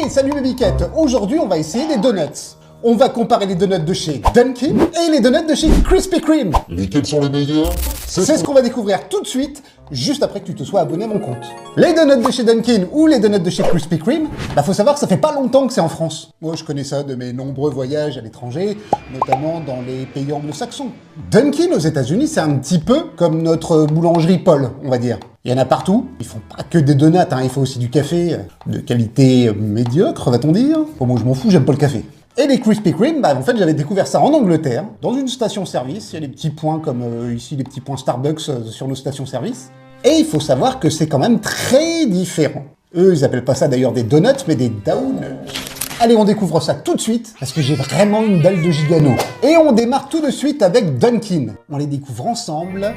Hey, salut mes biquettes. Aujourd'hui, on va essayer des donuts. On va comparer les donuts de chez Dunkin' et les donuts de chez Krispy Kreme. Lesquels sont les meilleurs? C'est ce qu'on va découvrir tout de suite, juste après que tu te sois abonné à mon compte. Les donuts de chez Dunkin' ou les donuts de chez Krispy Kreme, faut savoir que ça fait pas longtemps que c'est en France. Moi, je connais ça de mes nombreux voyages à l'étranger, notamment dans les pays anglo-saxons. Dunkin' aux États-Unis, c'est un petit peu comme notre boulangerie Paul, on va dire. Il y en a partout. Ils font pas que des donuts, hein. Il faut aussi du café de qualité médiocre, va-t-on dire. Bon, moi, je m'en fous, j'aime pas le café. Et les Krispy Kreme, en fait, j'avais découvert ça en Angleterre, dans une station-service. Il y a des petits points comme ici, les petits points Starbucks sur nos stations-service. Et il faut savoir que c'est quand même très différent. Eux, ils appellent pas ça d'ailleurs des donuts, mais des donuts. Allez, on découvre ça tout de suite, parce que j'ai vraiment une dalle de gigano. Et on démarre tout de suite avec Dunkin'. On les découvre ensemble.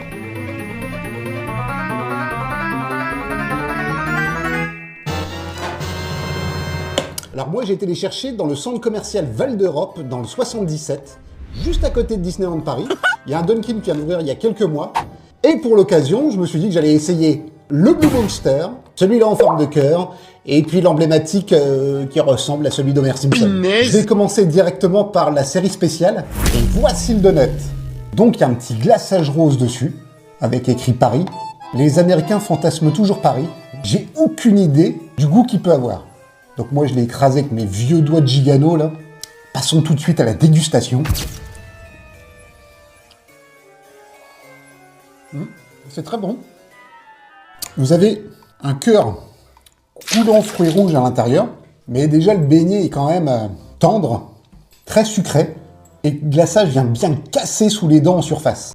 Alors moi, j'ai été les chercher dans le centre commercial Val d'Europe, dans le 77, juste à côté de Disneyland Paris. Il y a un Dunkin' qui vient d'ouvrir il y a quelques mois. Et pour l'occasion, je me suis dit que j'allais essayer le Blue Monster, celui-là en forme de cœur, et puis l'emblématique qui ressemble à celui d'Homer Simpson. Je vais commencer directement par la série spéciale, et voici le donut. Donc il y a un petit glaçage rose dessus, avec écrit Paris. Les Américains fantasment toujours Paris. J'ai aucune idée du goût qu'il peut avoir. Donc moi, je l'ai écrasé avec mes vieux doigts de gigano, là. Passons tout de suite à la dégustation. C'est très bon. Vous avez un cœur coulant fruits rouges à l'intérieur, mais déjà, le beignet est quand même tendre, très sucré, et le glaçage vient bien casser sous les dents en surface.